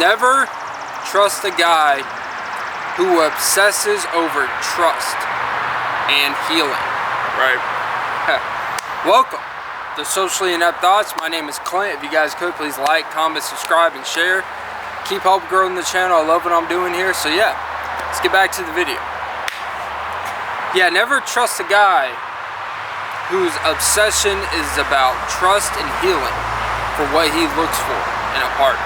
Never trust a guy who obsesses over trust and healing, right? Welcome to Socially Inept Thoughts. My name is Clint. If you guys could, please like, comment, subscribe, and share. Keep helping growing the channel. I love what I'm doing here. So yeah, let's get back to the video. Yeah, never trust a guy whose obsession is about trust and healing for what he looks for in a partner.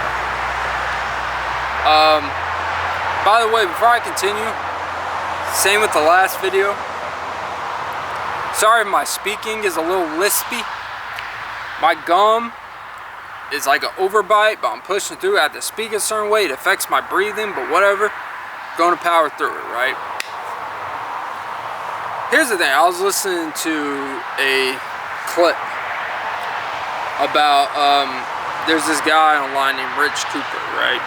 By the way, before I continue, same with the last video. Sorry if my speaking is a little lispy. My gum is like an overbite, but I'm pushing through. I have to speak a certain way. It affects my breathing, but whatever. Going to power through it, right? Here's the thing. I was listening to a clip about, there's this guy online named Rich Cooper, right?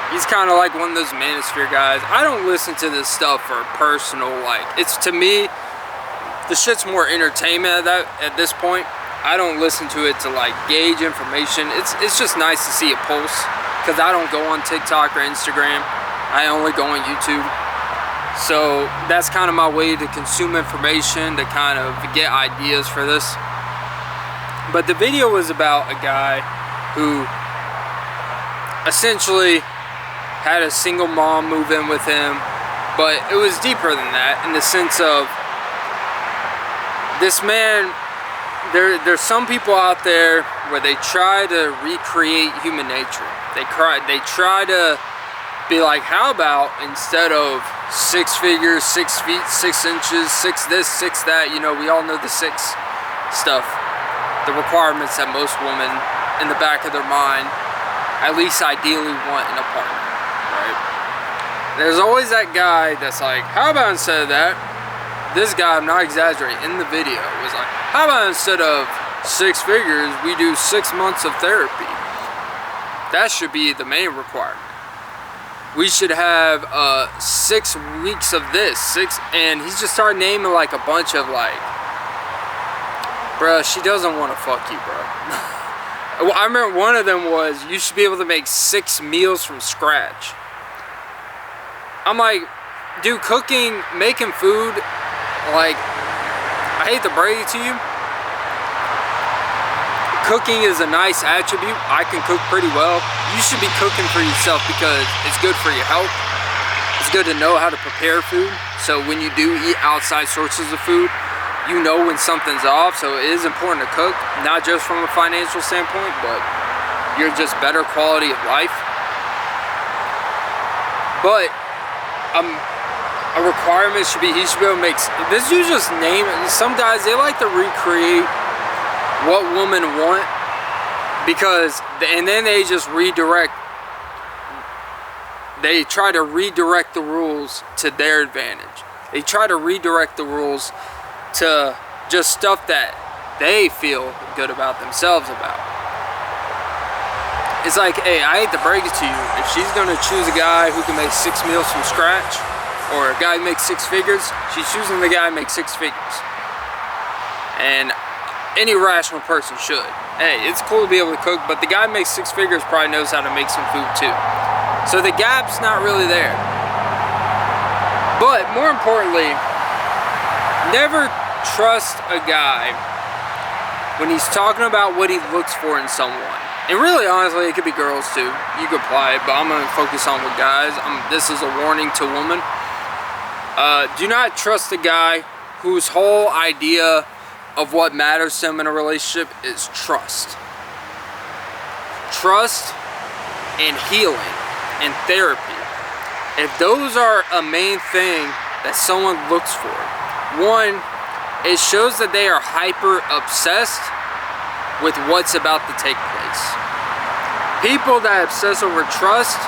He's kind of like one of those manosphere guys. I don't listen to this stuff for personal, like, it's, to me, the shit's more entertainment at this point. I don't listen to it to like gauge information. It's just nice to see a pulse, because I don't go on TikTok or Instagram. I only go on YouTube. So that's kind of my way to consume information, to kind of get ideas for this. But the video was about a guy who essentially had a single mom move in with him, but it was deeper than that, in the sense of this man, there's some people out there where they try to recreate human nature. They try to be like, how about instead of 6 figures, 6 feet, 6 inches, 6 this, 6 that, you know, we all know the 6 stuff, the requirements that most women in the back of their mind at least ideally want in a partner, right? There's always that guy that's like, how about instead of that, this guy, I'm not exaggerating, in the video was like, how about instead of 6 figures, we do 6 months of therapy? That should be the main requirement. We should have 6 weeks of this, and he's just started naming like a bunch of like, bruh, she doesn't want to fuck you, bro. Well, I remember one of them was, you should be able to make 6 meals from scratch. I'm like, dude, cooking, making food, like, I hate to break it to you, cooking is a nice attribute. I can cook pretty well. You should be cooking for yourself because it's good for your health. It's good to know how to prepare food. So when you do eat outside sources of food, you know when something's off. So it is important to cook, not just from a financial standpoint, but you're just better quality of life. But a requirement should be, he should be able to make, this you just name it. Some guys, they like to recreate what women want, because, and then they just redirect, they try to redirect the rules to their advantage. They try to redirect the rules to just stuff that they feel good about themselves about. It's like, hey, I hate to break it to you, if she's gonna choose a guy who can make 6 meals from scratch, or a guy who makes 6 figures, she's choosing the guy who makes 6 figures. And any rational person should. Hey, it's cool to be able to cook, but the guy who makes 6 figures probably knows how to make some food too. So the gap's not really there. But more importantly, never trust a guy when he's talking about what he looks for in someone. And really, honestly, it could be girls too. You could apply it, but I'm gonna focus on with guys. This is a warning to women. Do not trust a guy whose whole idea of what matters to him in a relationship is trust. Trust and healing and therapy. If those are a main thing that someone looks for, one, it shows that they are hyper obsessed with what's about to take place. People that obsess over trust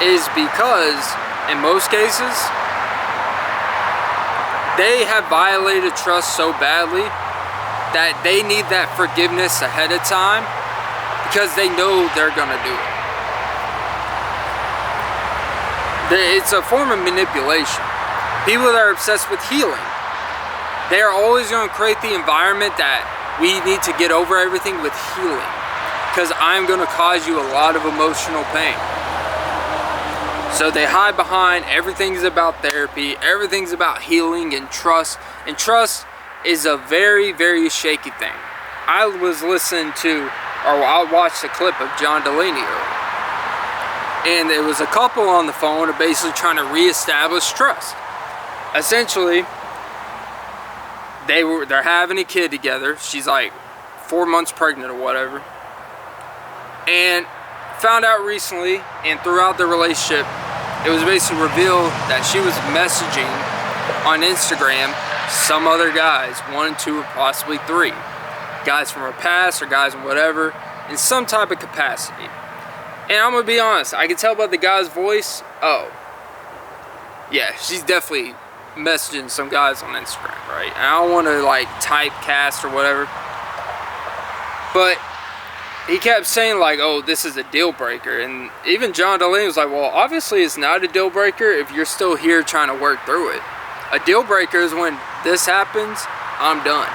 is because, in most cases, they have violated trust so badly that they need that forgiveness ahead of time, because they know they're gonna do it. It's a form of manipulation. People that are obsessed with healing, they are always going to create the environment that we need to get over everything with healing, because I'm going to cause you a lot of emotional pain. So they hide behind everything's about therapy, everything's about healing and trust. And trust is a very, very shaky thing. I was listening to, or I watched a clip of John Delaney earlier. And it was a couple on the phone basically trying to reestablish trust. Essentially, they're having a kid together. She's like 4 months pregnant or whatever. And found out recently, and throughout the relationship, it was basically revealed that she was messaging on Instagram some other guys, 1, 2, or possibly 3. Guys from her past or guys whatever, in some type of capacity. And I'm gonna be honest, I can tell by the guy's voice, oh, yeah, she's definitely messaging some guys on Instagram, right? And I don't want to like typecast or whatever, but he kept saying like, oh, this is a deal breaker. And even John Delaney was like, well, obviously it's not a deal breaker if you're still here trying to work through it. A deal breaker is when this happens, I'm done.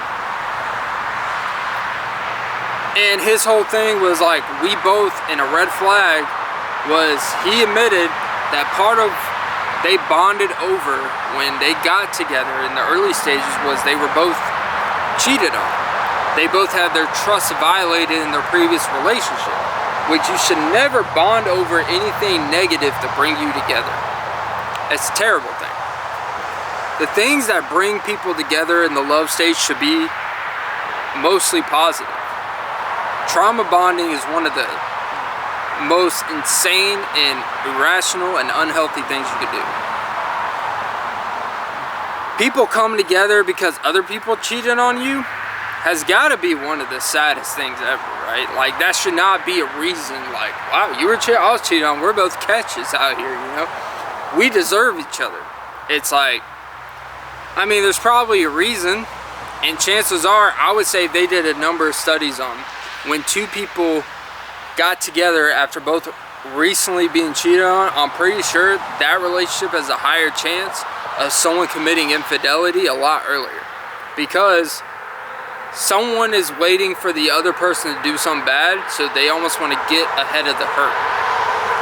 And his whole thing was like, we both, in a red flag, was he admitted that part of they bonded over when they got together in the early stages was they were both cheated on. They both had their trust violated in their previous relationship, which you should never bond over anything negative to bring you together. It's a terrible thing. The things that bring people together in the love stage should be mostly positive. Trauma bonding is one of the most insane and irrational and unhealthy things you could do. People come together because other people cheated on you has got to be one of the saddest things ever, right? Like, that should not be a reason, like, wow, you were cheating, I was cheating on, we're both catches out here, you know? We deserve each other. It's like, I mean, there's probably a reason, and chances are, I would say they did a number of studies on when two people got together after both recently being cheated on. I'm pretty sure that relationship has a higher chance of someone committing infidelity a lot earlier, because someone is waiting for the other person to do something bad, so they almost want to get ahead of the hurt.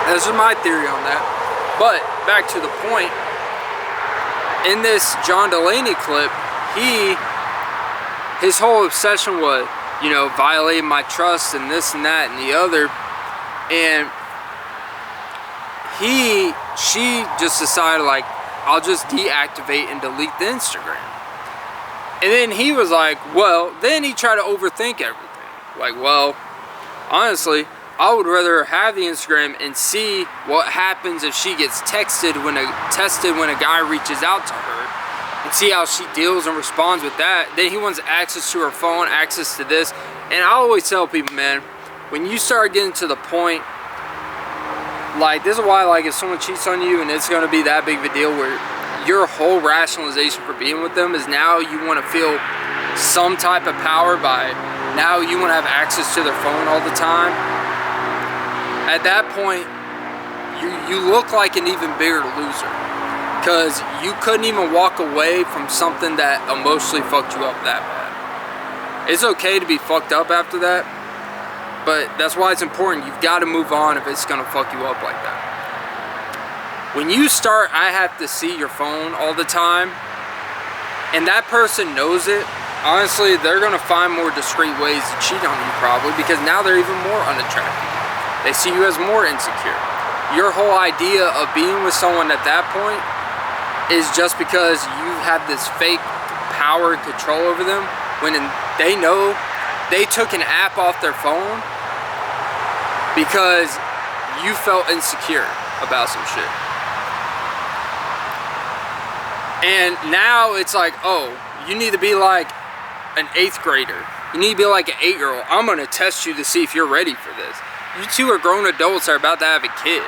That's just my theory on that. But back to the point, in this John Delaney clip, his whole obsession was, you know, violating my trust and this and that and the other. And she just decided, like, I'll just deactivate and delete the Instagram. And then he was like, well, then he tried to overthink everything. Like, well, honestly, I would rather have the Instagram and see what happens if she gets tested when a guy reaches out to her, and see how she deals and responds with that. Then he wants access to her phone, access to this. And I always tell people, man, when you start getting to the point, like, this is why, like, if someone cheats on you and it's going to be that big of a deal where your whole rationalization for being with them is now you want to feel some type of power by now you want to have access to their phone all the time. At that point, you look like an even bigger loser, because you couldn't even walk away from something that emotionally fucked you up that bad. It's okay to be fucked up after that, but that's why it's important. You've got to move on if it's going to fuck you up like that. When you start, I have to see your phone all the time, and that person knows it, honestly, they're going to find more discreet ways to cheat on you probably, because now they're even more unattractive. They see you as more insecure. Your whole idea of being with someone at that point is just because you have this fake power and control over them, when they know they took an app off their phone because you felt insecure about some shit. And now it's like, oh, you need to be like an 8th grader. You need to be like an 8-year-old. I'm gonna test you to see if you're ready for this. You two are grown adults that are about to have a kid.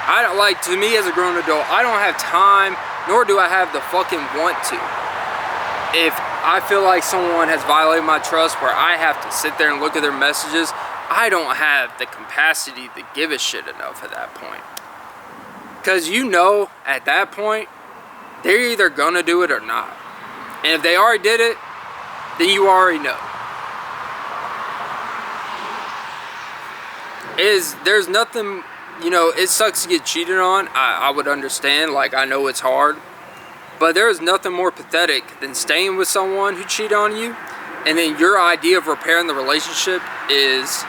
I don't, like, to me as a grown adult, I don't have time, nor do I have the fucking want to. If I feel like someone has violated my trust where I have to sit there and look at their messages, I don't have the capacity to give a shit enough at that point. Because you know, at that point, they're either gonna do it or not. And if they already did it, then you already know. There's nothing you know, it sucks to get cheated on. I would understand, like, I know it's hard. But there is nothing more pathetic than staying with someone who cheated on you, and then your idea of repairing the relationship is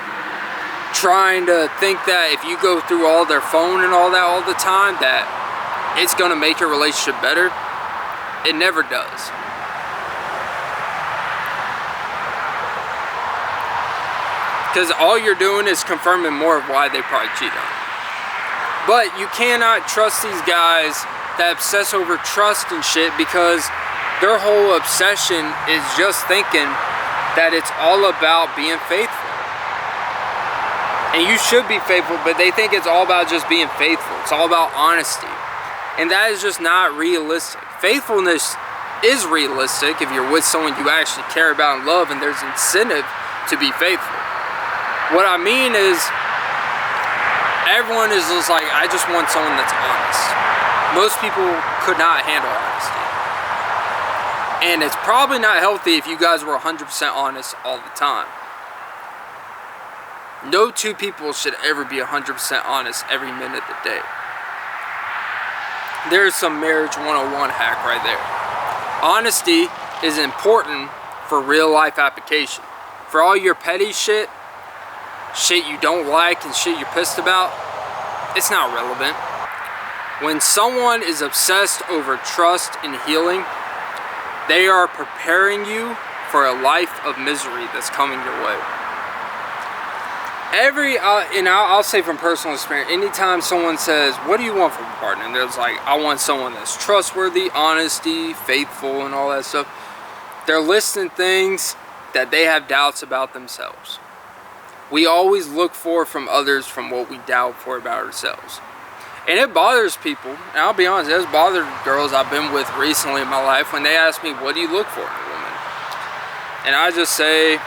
trying to think that if you go through all their phone and all that all the time, that it's gonna make your relationship better. It never does. Because all you're doing is confirming more of why they probably cheat on you. But you cannot trust these guys that obsess over trust and shit, because their whole obsession is just thinking that it's all about being faithful. And you should be faithful, but they think it's all about just being faithful. It's all about honesty. And that is just not realistic. Faithfulness is realistic if you're with someone you actually care about and love, and there's incentive to be faithful. What I mean is, everyone is just like, I just want someone that's honest. Most people could not handle honesty. And it's probably not healthy if you guys were 100% honest all the time. No two people should ever be 100% honest every minute of the day. There's some marriage 101 hack right there. Honesty is important for real life application. For all your petty shit you don't like and shit you're pissed about, it's not relevant. When someone is obsessed over trust and healing, they are preparing you for a life of misery that's coming your way. And I'll say from personal experience, anytime someone says, what do you want from a partner? And there's like, I want someone that's trustworthy, honesty, faithful, and all that stuff. They're listing things that they have doubts about themselves. We always look for from others from what we doubt for about ourselves. And it bothers people, and I'll be honest, it has bothered girls I've been with recently in my life when they ask me, what do you look for in a woman? And I just say,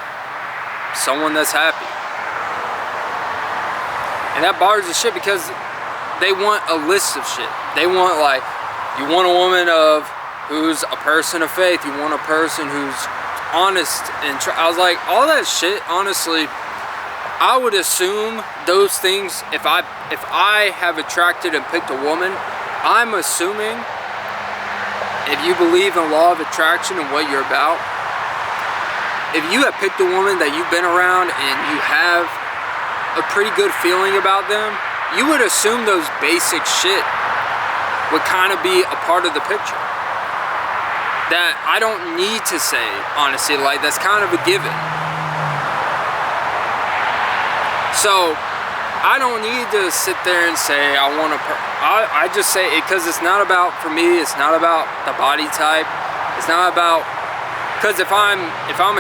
someone that's happy. And that bothers the shit, because they want a list of shit. They want, like, you want a woman who's a person of faith. You want a person who's honest. And I was like, all that shit, honestly, I would assume those things, if I have attracted and picked a woman, I'm assuming if you believe in law of attraction and what you're about, if you have picked a woman that you've been around and you have a pretty good feeling about them, you would assume those basic shit would kind of be a part of the picture. That I don't need to say, honestly, like, that's kind of a given. So I don't need to sit there and say I want to. I just say it because it's not about, for me, it's not about the body type. It's not about, because if I'm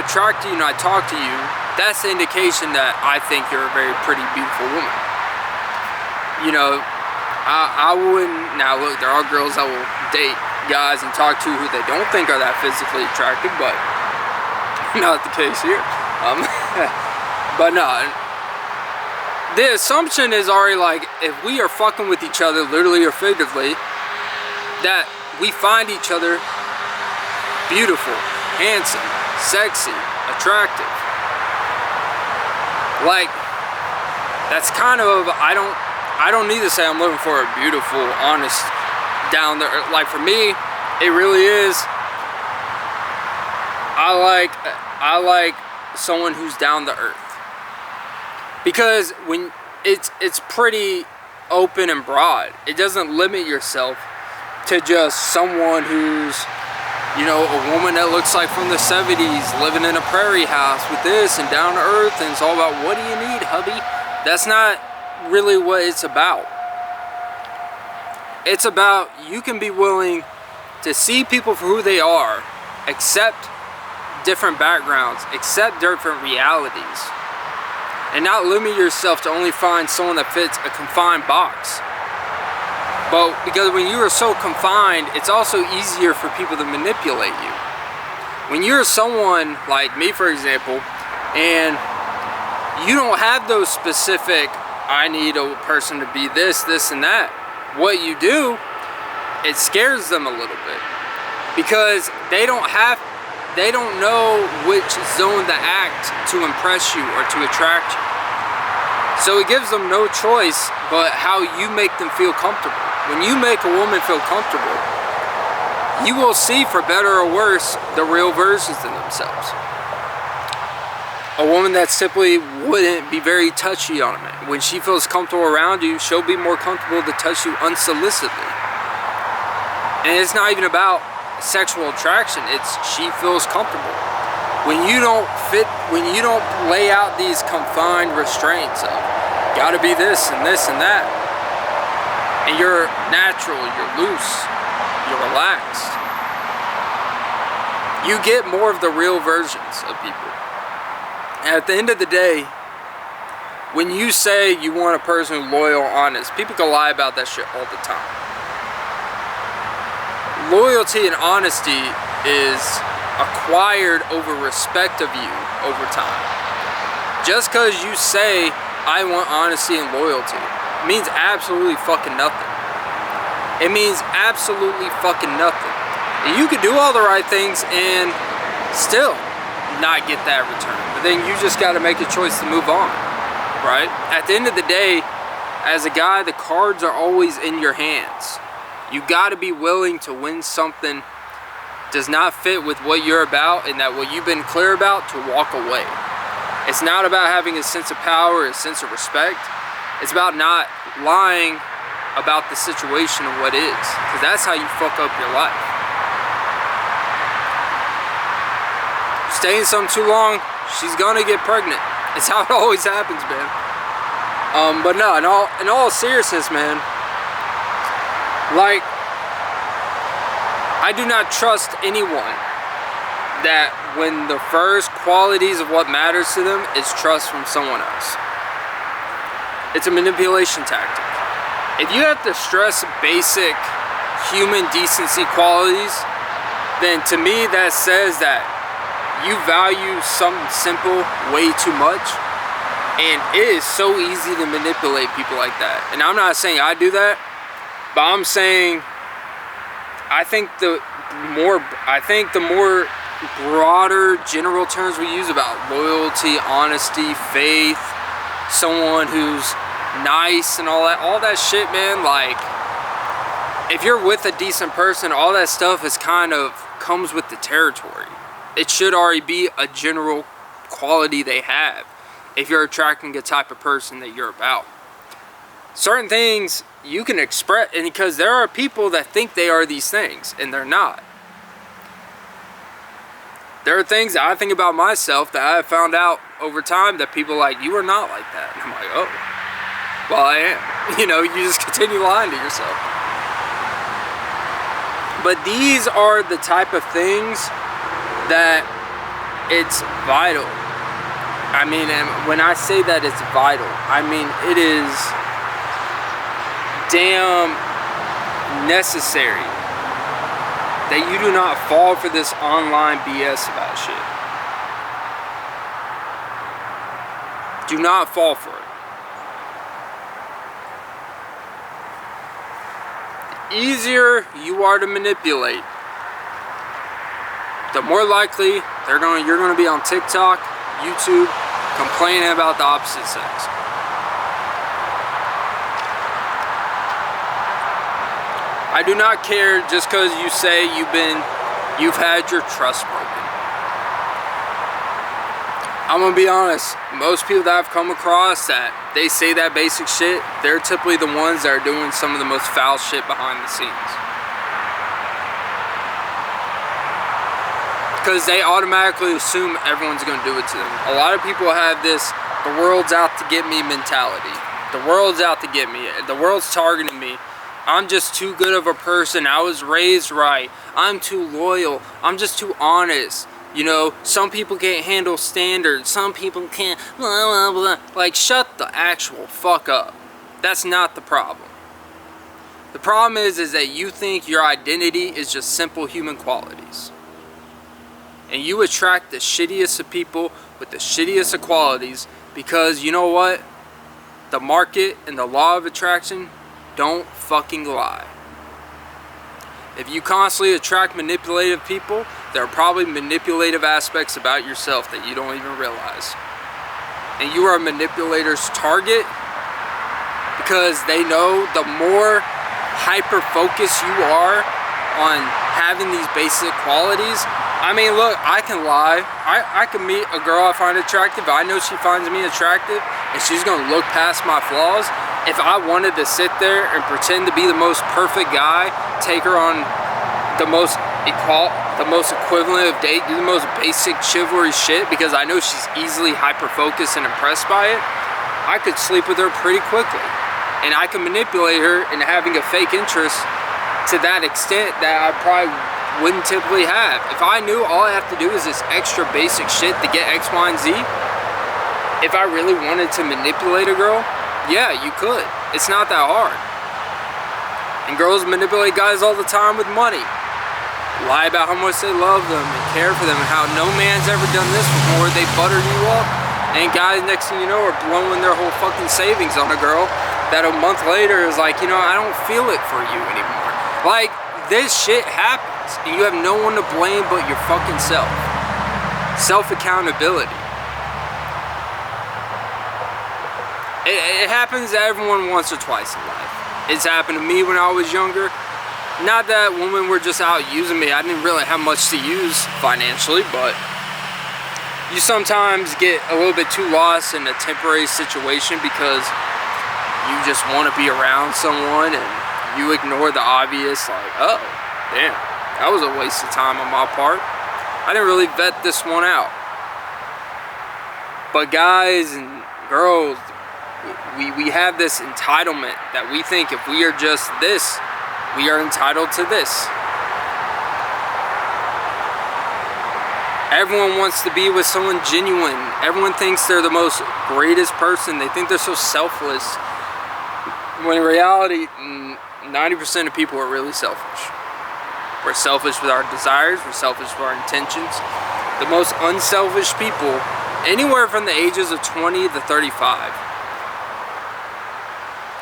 attracted to you and I talk to you, that's the indication that I think you're a very pretty, beautiful woman. You know, I wouldn't. Now look, there are girls that will date guys and talk to who they don't think are that physically attractive, but not the case here. But no. The assumption is already like, if we are fucking with each other, literally or figuratively, that we find each other beautiful, handsome, sexy, attractive. Like, that's kind of, I don't need to say I'm looking for a beautiful, honest, down there. Like, for me, it really is. I like someone who's down to earth. Because when it's pretty open and broad. It doesn't limit yourself to just someone who's, you know, a woman that looks like from the 70s, living in a prairie house with this and down to earth, and it's all about, what do you need, hubby? That's not really what it's about. It's about, you can be willing to see people for who they are, accept different backgrounds, accept different realities, and not limit yourself to only find someone that fits a confined box. But because when you are so confined, it's also easier for people to manipulate you. When you're someone like me, for example, and you don't have those specific, I need a person to be this, this, and that. What you do, it scares them a little bit. Because they don't know which zone to act to impress you or to attract you. So it gives them no choice but how you make them feel comfortable. When you make a woman feel comfortable, you will see, for better or worse, the real versions of themselves. A woman that simply wouldn't be very touchy on a man. When she feels comfortable around you, she'll be more comfortable to touch you unsolicitedly. And it's not even about sexual attraction, it's she feels comfortable. When you don't lay out these confined restraints of gotta be this and this and that, and you're natural, you're loose, you're relaxed, you get more of the real versions of people. And at the end of the day, when you say you want a person who's loyal, honest, people can lie about that shit all the time. Loyalty and honesty is acquired over respect of you over time. Just because you say, I want honesty and loyalty, means absolutely fucking nothing. It means absolutely fucking nothing. And you could do all the right things and still not get that return. But then you just got to make a choice to move on, right? At the end of the day, as a guy, the cards are always in your hands. You got to be willing to, when something does not fit with what you're about and that what you've been clear about, to walk away. It's not about having a sense of power, a sense of respect. It's about not lying about the situation and what is, because that's how you fuck up your life. Staying something too long, she's gonna get pregnant. It's how it always happens, man. But no, in all seriousness, man, like, I do not trust anyone that when the first qualities of what matters to them is trust from someone else. It's a manipulation tactic. If you have to stress basic human decency qualities, then to me that says that you value something simple way too much, and it is so easy to manipulate people like that. And I'm not saying I do that, but I'm saying I think the more broader general terms we use about loyalty, honesty, faith, someone who's nice and all that shit, man, like, if you're with a decent person, all that stuff is kind of comes with the territory. It should already be a general quality they have if you're attracting the type of person that you're about. Certain things you can express, and because there are people that think they are these things and they're not. There are things that I think about myself that I have found out over time that people are like, you are not like that. And I'm like, oh, well, I am. You know, you just continue lying to yourself. But these are the type of things that it's vital. I mean, and when I say that it's vital, I mean it is damn necessary that you do not fall for this online BS about shit. Do not fall for it. The easier you are to manipulate, the more likely you're gonna be on TikTok, YouTube, complaining about the opposite sex. I do not care just because you say you've had your trust broken. I'm gonna be honest, most people that I've come across that they say that basic shit, they're typically the ones that are doing some of the most foul shit behind the scenes. Because they automatically assume everyone's going to do it to them. A lot of people have this, the world's out to get me mentality. The world's out to get me. The world's targeting me. I'm just too good of a person. I was raised right. I'm too loyal. I'm just too honest. You know, some people can't handle standards. Some people can't, blah, blah, blah. Like, shut the actual fuck up. That's not the problem. The problem is that you think your identity is just simple human qualities. And you attract the shittiest of people with the shittiest of qualities because, you know what? The market and the law of attraction don't fucking lie. If you constantly attract manipulative people, there are probably manipulative aspects about yourself that you don't even realize. and you are a manipulator's target, because they know the more hyper-focused you are on having these basic qualities. I mean, look, I can lie. I can meet a girl I find attractive. I know she finds me attractive, and she's gonna look past my flaws. If I wanted to sit there and pretend to be the most perfect guy, take her on the most equivalent of date, do the most basic chivalry shit, because I know she's easily hyper-focused and impressed by it, I could sleep with her pretty quickly. And I can manipulate her into having a fake interest to that extent that I probably wouldn't typically have. If I knew all I have to do is this extra basic shit to get X, Y, and Z, if I really wanted to manipulate a girl, yeah, you could. It's not that hard. And girls manipulate guys all the time with money. Lie about how much they love them and care for them, and how no man's ever done this before. They butter you up, and guys, next thing you know, are blowing their whole fucking savings on a girl that a month later is like, you know, I don't feel it for you anymore. Like, this shit happens, and you have no one to blame but your fucking self. Self-accountability. It happens to everyone once or twice in life. It's happened to me when I was younger. Not that women were just out using me. I didn't really have much to use financially, but you sometimes get a little bit too lost in a temporary situation because you just want to be around someone, and you ignore the obvious, like, oh, damn, that was a waste of time on my part. I didn't really vet this one out. But guys and girls, we have this entitlement that we think if we are just this, we are entitled to this. Everyone wants to be with someone genuine. Everyone thinks they're the most greatest person. They think they're so selfless. When in reality, 90% of people are really selfish. We're selfish with our desires. We're selfish with our intentions. The most unselfish people, anywhere from the ages of 20 to 35.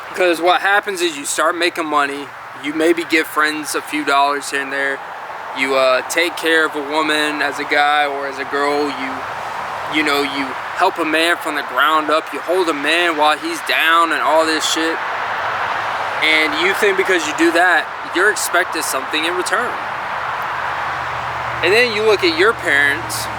Because what happens is you start making money. You maybe give friends a few dollars here and there. You take care of a woman as a guy or as a girl. You know, you help a man from the ground up. You hold a man while he's down and all this shit. And you think because you do that, you're expected something in return. And then you look at your parents,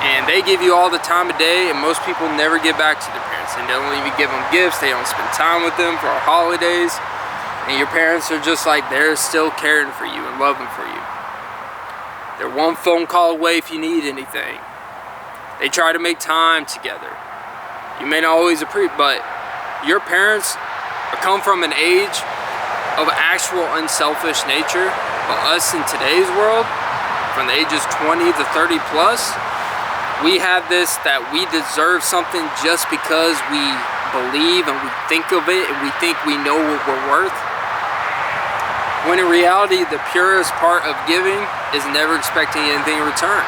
and they give you all the time of day, and most people never get back to their parents. And they don't even give them gifts. They don't spend time with them for holidays. And your parents are just like, they're still caring for you and loving for you. They're one phone call away if you need anything. They try to make time together. You may not always appreciate, but your parents come from an age of actual unselfish nature. But us in today's world, from the ages 20 to 30 plus, we have this that we deserve something just because we believe and we think of it and we think we know what we're worth. When in reality, the purest part of giving is never expecting anything in return.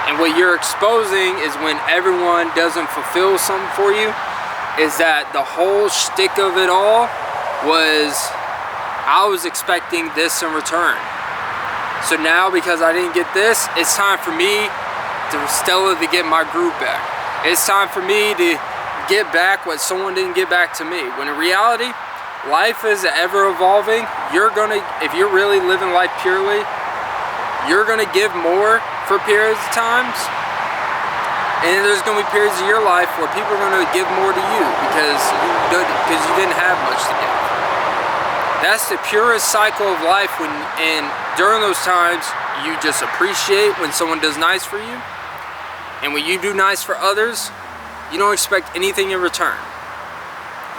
And what you're exposing is when everyone doesn't fulfill something for you, is that the whole shtick of it all was, I was expecting this in return. So now, because I didn't get this, it's time for me to Stella to get my groove back. It's time for me to get back what someone didn't get back to me. When in reality, life is ever evolving. If you're really living life purely, you're gonna give more for periods of times. And there's going to be periods of your life where people are going to give more to you because you didn't have much to give. That's the purest cycle of life. And during those times, you just appreciate when someone does nice for you. And when you do nice for others, you don't expect anything in return.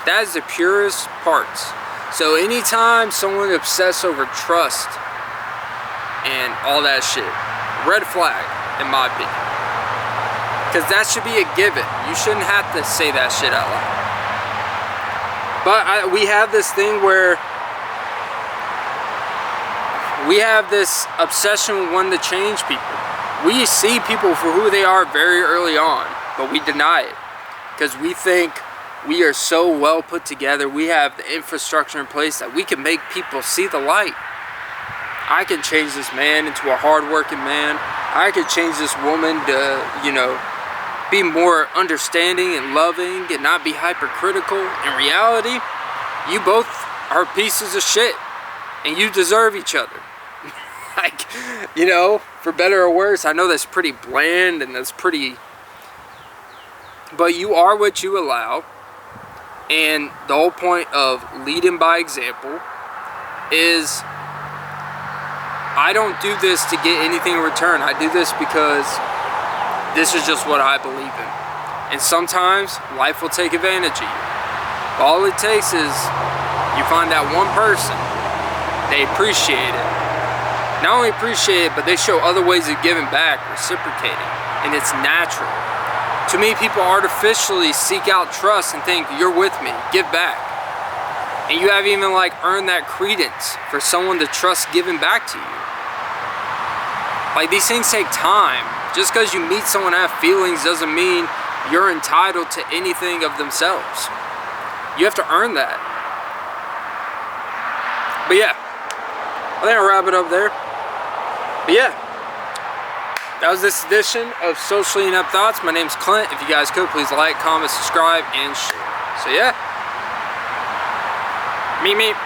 That is the purest parts. So anytime someone obsesses over trust and all that shit, red flag, in my opinion. Because that should be a given. You shouldn't have to say that shit out loud. But we have this thing where we have this obsession with wanting to change people. We see people for who they are very early on, but we deny it. Because we think we are so well put together, we have the infrastructure in place that we can make people see the light. I can change this man into a hard-working man. I could change this woman to, you know, be more understanding and loving and not be hypercritical. In reality, you both are pieces of shit and you deserve each other. Like, you know, for better or worse. I know that's pretty bland and that's pretty, but you are what you allow. And the whole point of leading by example is, I don't do this to get anything in return. I do this because this is just what I believe in. And sometimes life will take advantage of you. All it takes is you find that one person, they appreciate it. Not only appreciate it, but they show other ways of giving back, reciprocating. And it's natural. Too many people artificially seek out trust and think, you're with me, give back. And you haven't even like earned that credence for someone to trust giving back to you. Like, these things take time. Just because you meet someone and have feelings doesn't mean you're entitled to anything of themselves. You have to earn that. But yeah, I think I'll wrap it up there. But yeah, that was this edition of Socially Inept Thoughts. My name's Clint. If you guys could, please like, comment, subscribe, and share. So yeah, meet me.